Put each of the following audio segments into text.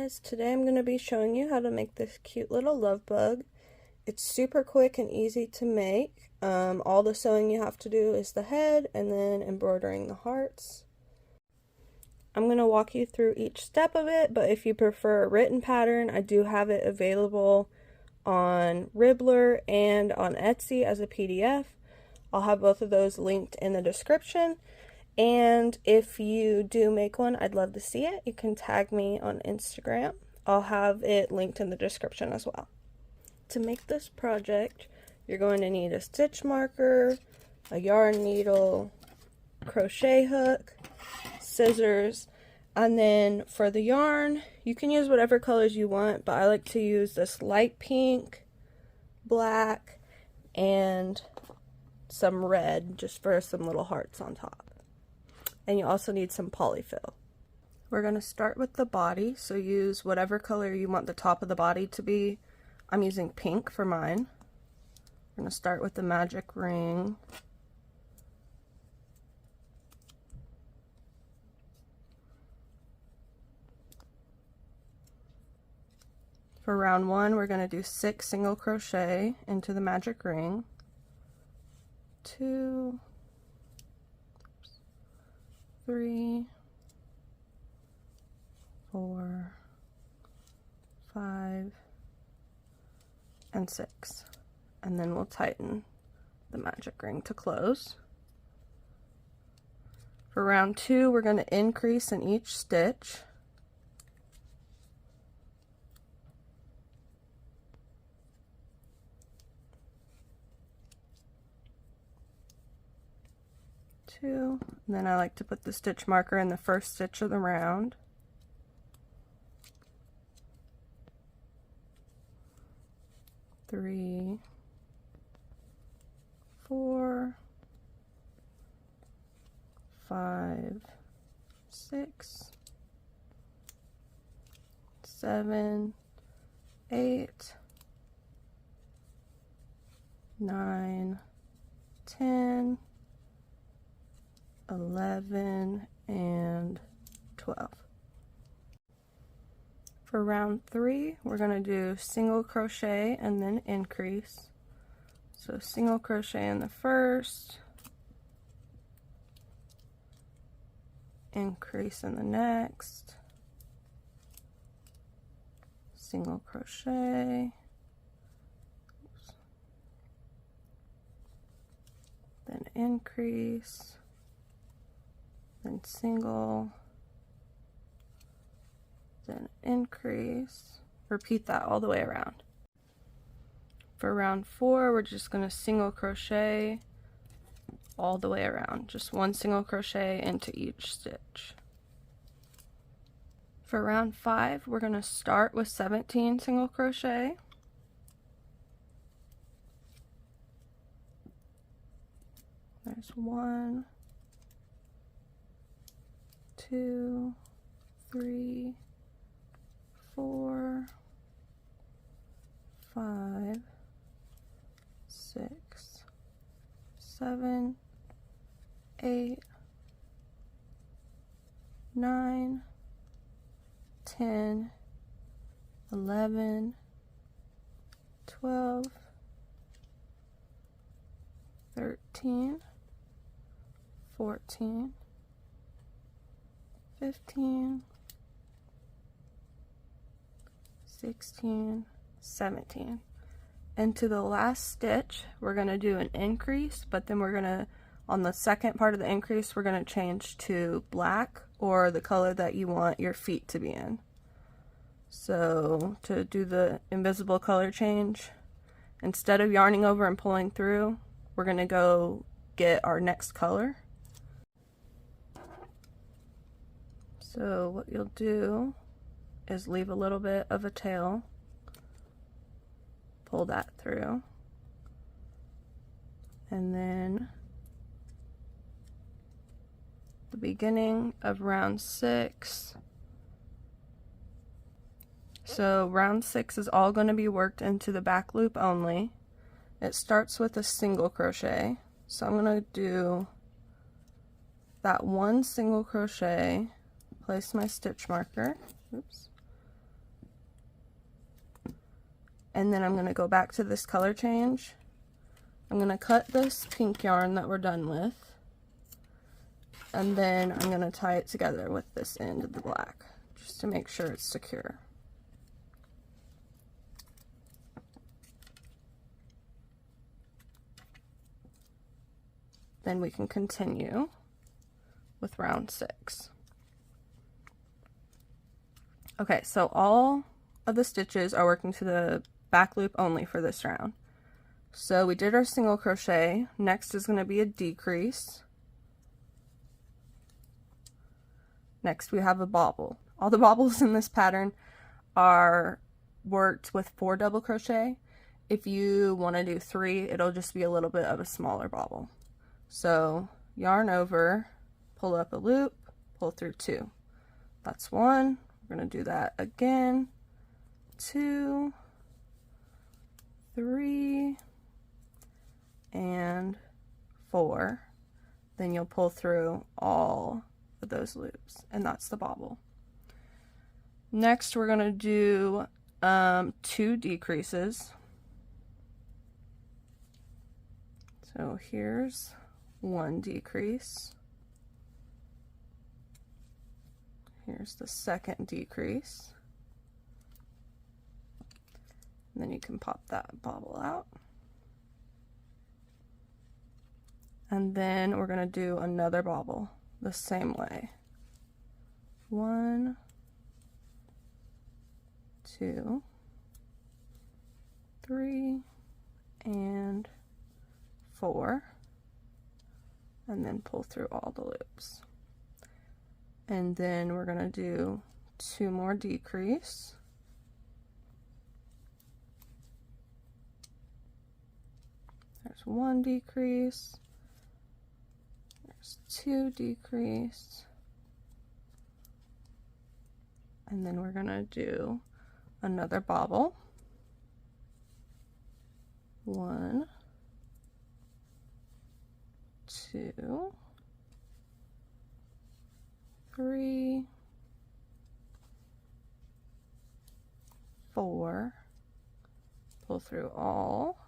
guys, today I'm going to be showing you how to make this cute little love bug. It's super quick and easy to make. All the sewing you have to do is the head and then embroidering the hearts. I'm going to walk you through each step of it, but if you prefer a written pattern, I do have it available on Ribblr and on Etsy as a PDF. I'll have both of those linked in the description. And if you do make one, I'd love to see it. You can tag me on Instagram. I'll have it linked in the description as well. To make this project, you're going to need a stitch marker, a yarn needle, crochet hook, scissors, and then for the yarn, you can use whatever colors you want, but I like to use this light pink, black, and some red just for some little hearts on top. And you also need some polyfill. We're going to start with the body, so use whatever color you want the top of the body to be. I'm using pink for mine. We're going to start with the magic ring. For round 1, we're going to do 6 single crochet into the magic ring. 2, 3, 4, 5, and 6. And then we'll tighten the magic ring to close. For round 2, we're going to increase in each stitch. And then I like to put the stitch marker in the first stitch of the round. 3, 4, 5, 6, 7, 8, 9, 10, 11, and 12. For round 3, we're going to do single crochet and then increase. So single crochet in the first, increase in the next, single crochet, then increase, then single, then increase. Repeat that all the way around. For round 4, we're just going to single crochet all the way around. Just one single crochet into each stitch. For round 5, we're going to start with 17 single crochet. There's 1, 2, 3, 4, 5, 6, 7, 8, 9, 10, 11, 12, 13, 14, 15, 16, 17. And to the last stitch, we're going to do an increase, but then we're going to, on the second part of the increase, we're going to change to black or the color that you want your feet to be in. So to do the invisible color change, instead of yarning over and pulling through, we're going to go get our next color. So what you'll do is leave a little bit of a tail, pull that through, and then the beginning of round 6. So round 6 is all going to be worked into the back loop only. It starts with a single crochet, so I'm going to do that one single crochet, place my stitch marker, oops, And then I'm going to go back to this color change. I'm going to cut this pink yarn that we're done with. And then I'm going to tie it together with this end of the black, just to make sure it's secure. Then we can continue with round 6. Okay, so all of the stitches are working to the back loop only for this round. So we did our single crochet. Next is going to be a decrease. Next we have a bobble. All the bobbles in this pattern are worked with 4 double crochet. If you want to do 3, it'll just be a little bit of a smaller bobble. So yarn over, pull up a loop, pull through 2. That's 1. We're going to do that again. 2, 3, and 4. Then you'll pull through all of those loops, and that's the bobble. Next we're going to do 2 decreases. So here's 1 decrease. Here's the second decrease. And then you can pop that bobble out. And then we're going to do another bobble the same way. 1, 2, 3, and 4. And then pull through all the loops. And then we're going to do 2 more decrease. There's 1 decrease. There's 2 decrease. And then we're going to do another bobble. 1, 2, 3, 4, pull through all,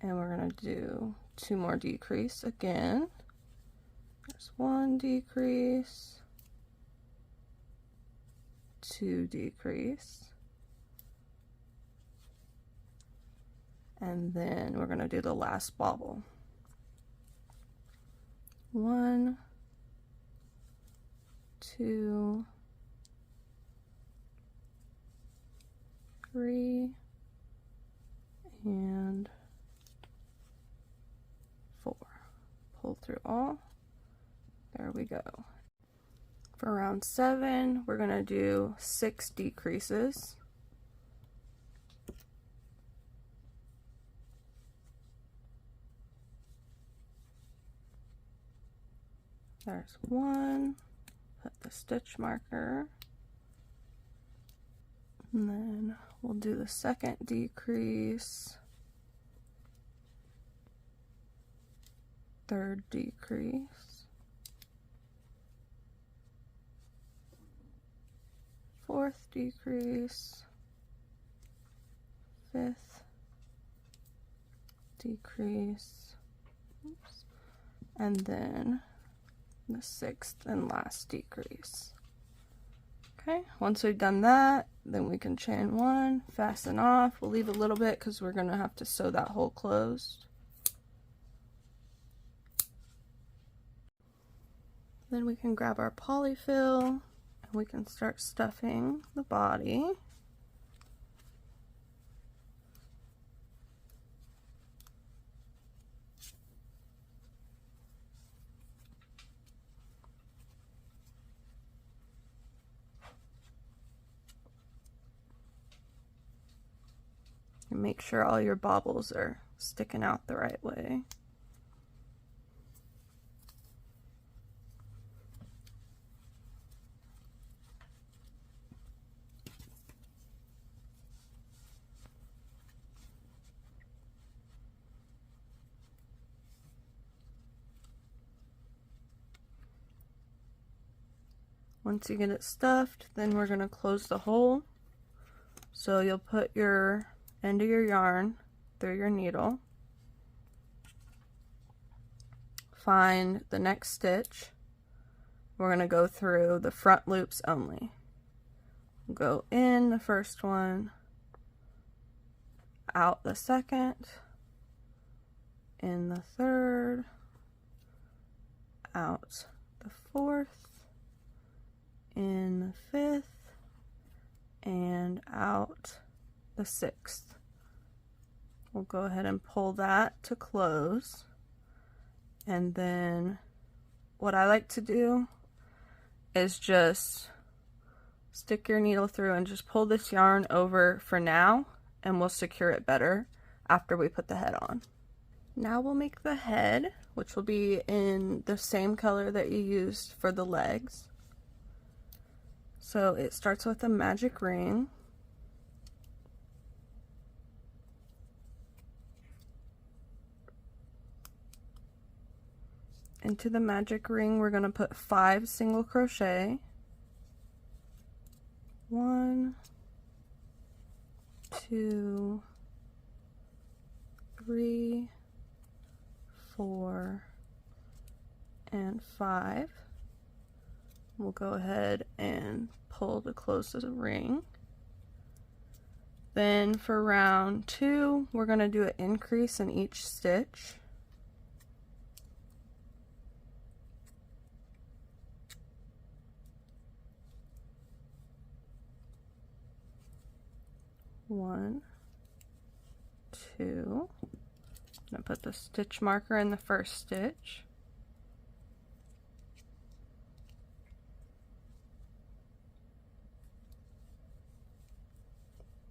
and we're going to do 2 more decrease again. There's 1 decrease, 2 decrease, and then we're going to do the last bobble. 1, 2, 3, and 4. Pull through all. There we go. For round 7, we're going to do 6 decreases. There's 1. Put the stitch marker, and then we'll do the second decrease, third decrease, fourth decrease, fifth decrease, oops, and then the 6th and last decrease. Okay, once we've done that, then we can chain 1, fasten off. We'll leave a little bit because we're going to have to sew that hole closed. Then we can grab our polyfill and we can start stuffing the body. And make sure all your bobbles are sticking out the right way. Once you get it stuffed, then we're going to close the hole. So you'll put your end of your yarn through your needle, find the next stitch. We're going to go through the front loops only. Go in the first one, out the second, in the third, out the fourth, in the fifth, and out the sixth. We'll go ahead and pull that to close. And then what I like to do is just stick your needle through and just pull this yarn over for now, and we'll secure it better after we put the head on. Now we'll make the head, which will be in the same color that you used for the legs. So it starts with a magic ring. Into the magic ring, we're going to put 5 single crochet. 1, 2, 3, 4, and 5. We'll go ahead and pull to close the ring. Then for round 2, we're going to do an increase in each stitch. One, two. I'm going to put the stitch marker in the first stitch.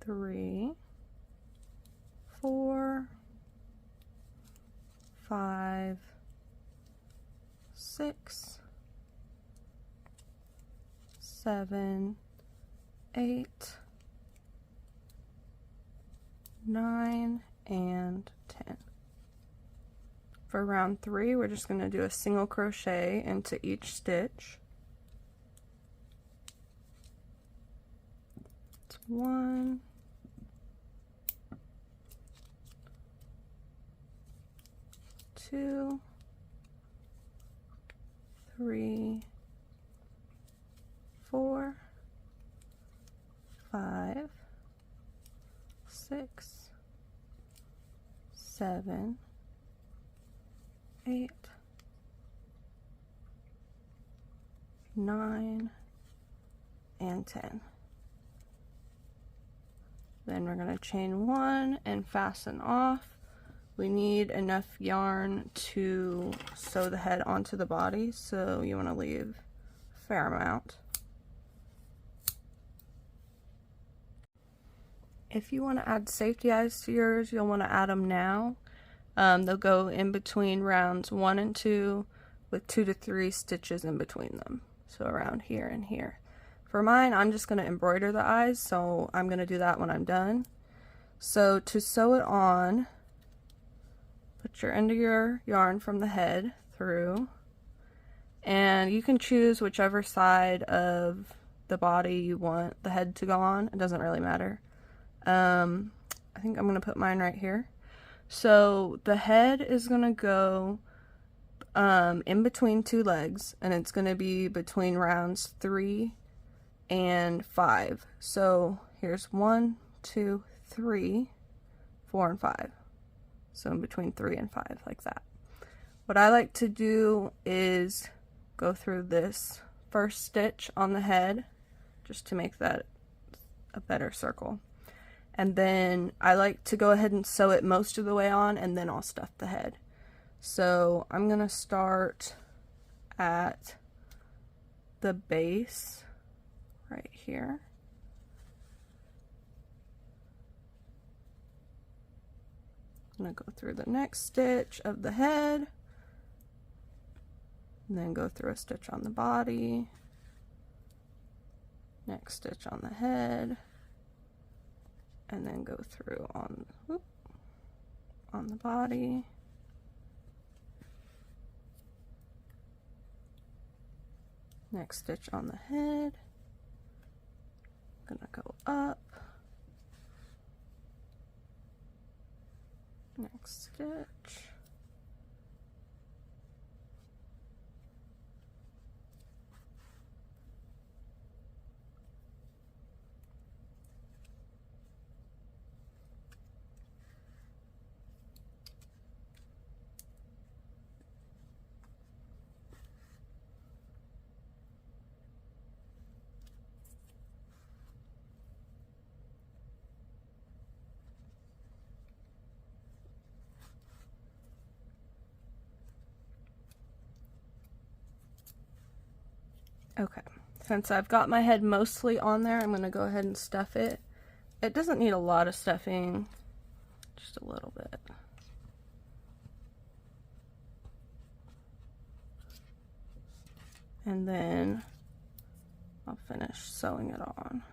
3, 4, 5, 6, 7, 8, 9, and 10. For round 3, we're just going to do a single crochet into each stitch. It's 1, 2, 3, 4, 5, 6, 7, 8, 9, and 10. Then we're going to chain 1 and fasten off. We need enough yarn to sew the head onto the body, so you want to leave a fair amount. If you want to add safety eyes to yours, you'll want to add them now. They'll go in between rounds 1 and 2 with 2 to 3 stitches in between them. So around here and here. For mine, I'm just going to embroider the eyes, so I'm going to do that when I'm done. So to sew it on, put your end of your yarn from the head through, and you can choose whichever side of the body you want the head to go on. It doesn't really matter. I think I'm going to put mine right here. So the head is going to go in between 2 legs, and it's going to be between rounds 3 and 5. So here's 1, 2, 3, 4, and 5. So in between 3 and 5, like that. What I like to do is go through this first stitch on the head, just to make that a better circle. And then I like to go ahead and sew it most of the way on, and then I'll stuff the head. So I'm going to start at the base right here. I'm going to go through the next stitch of the head, and then go through a stitch on the body, next stitch on the head, and then go through on the body, next stitch on the head, I'm gonna go up, next stitch. Okay, since I've got my head mostly on there, I'm going to go ahead and stuff it. It doesn't need a lot of stuffing, just a little bit. And then I'll finish sewing it on.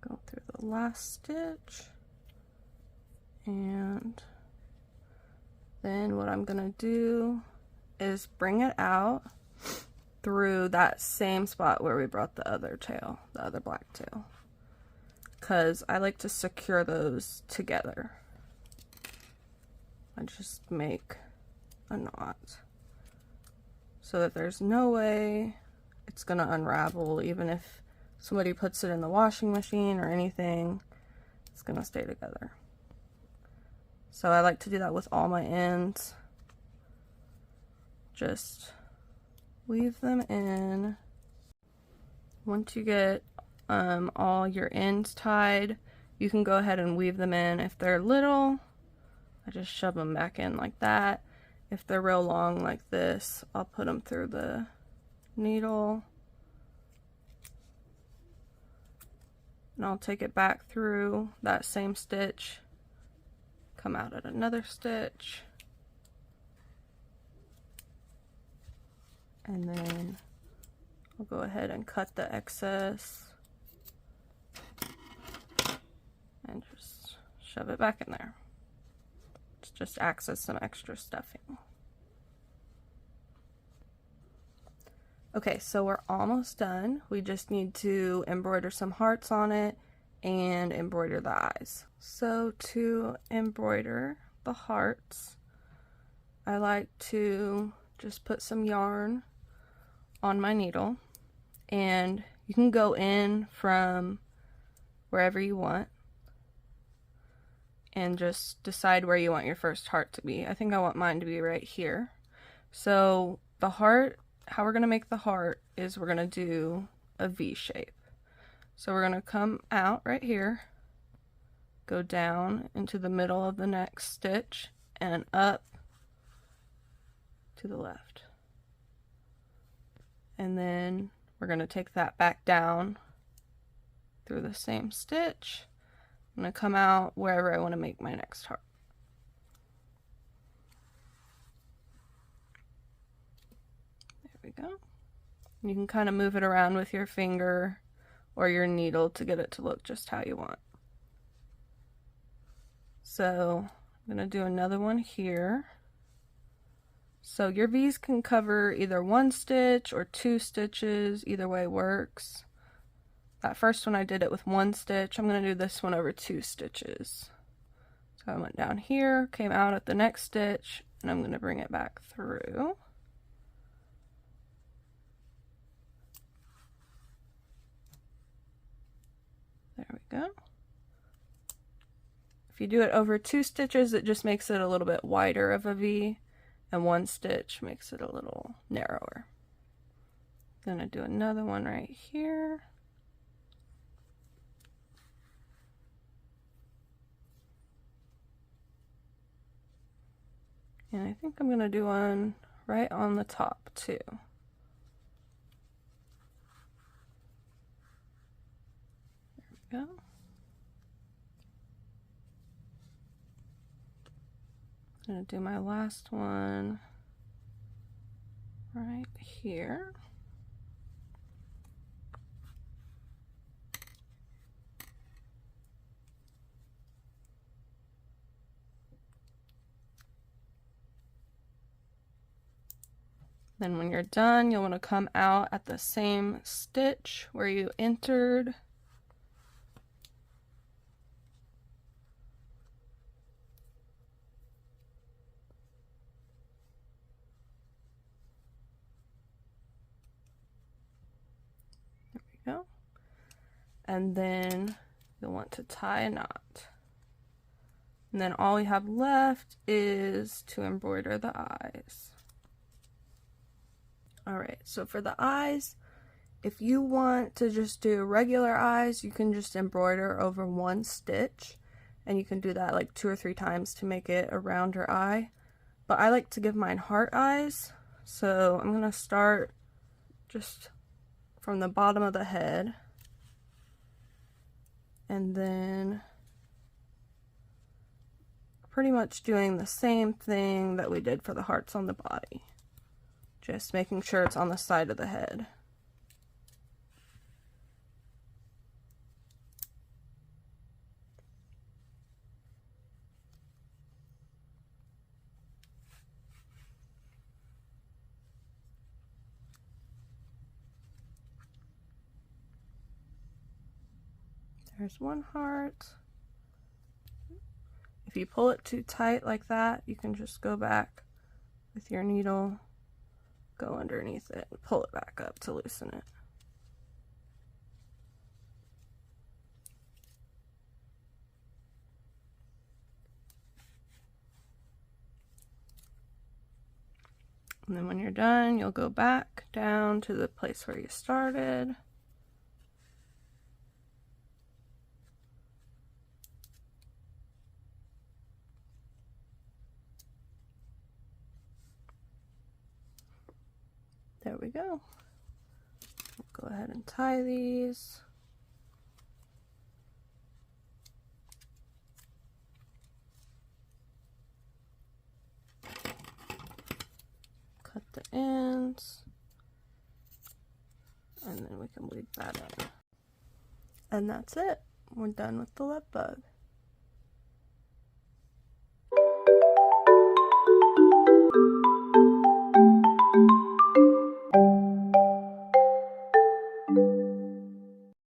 Go through the last stitch, and then what I'm gonna do is bring it out through that same spot where we brought the other tail, the other black tail, because I like to secure those together. I just make a knot so that there's no way it's gonna unravel. Even if somebody puts it in the washing machine or anything, it's gonna stay together. So I like to do that with all my ends. Just weave them in. Once you get all your ends tied, you can go ahead and weave them in. If they're little, I just shove them back in like that. If they're real long like this, I'll put them through the needle. And I'll take it back through that same stitch, come out at another stitch, and then I'll go ahead and cut the excess and just shove it back in there. It just acts as some extra stuffing. Okay, so we're almost done. We just need to embroider some hearts on it and embroider the eyes. So to embroider the hearts, I like to just put some yarn on my needle, and you can go in from wherever you want and just decide where you want your first heart to be. I think I want mine to be right here. So the heart, how we're going to make the heart is we're going to do a V shape. So we're going to come out right here, go down into the middle of the next stitch, and up to the left. And then we're going to take that back down through the same stitch. I'm going to come out wherever I want to make my next heart. There we go. You can kind of move it around with your finger or your needle to get it to look just how you want. So I'm going to do another one here. So your V's can cover either one stitch or two stitches, either way works. That first one I did it with one stitch. I'm going to do this one over two stitches. So I went down here, came out at the next stitch, and I'm going to bring it back through. There we go. If you do it over two stitches, it just makes it a little bit wider of a V, and one stitch makes it a little narrower. I'm gonna do another one right here. And I think I'm gonna do one right on the top too. There we go. I'm going to do my last one right here. Then when you're done, you'll want to come out at the same stitch where you entered. There we go. And then you'll want to tie a knot. And then all we have left is to embroider the eyes. Alright, so for the eyes, if you want to just do regular eyes, you can just embroider over one stitch. And you can do that like 2 or 3 times to make it a rounder eye. But I like to give mine heart eyes. So I'm going to start just from the bottom of the head. And then pretty much doing the same thing that we did for the hearts on the body. Just making sure it's on the side of the head. There's one heart. If you pull it too tight like that, you can just go back with your needle, go underneath it, and pull it back up to loosen it. And then when you're done, you'll go back down to the place where you started. There we go. We'll go ahead and tie these. Cut the ends. And then we can leave that in. And that's it. We're done with the Lovebug.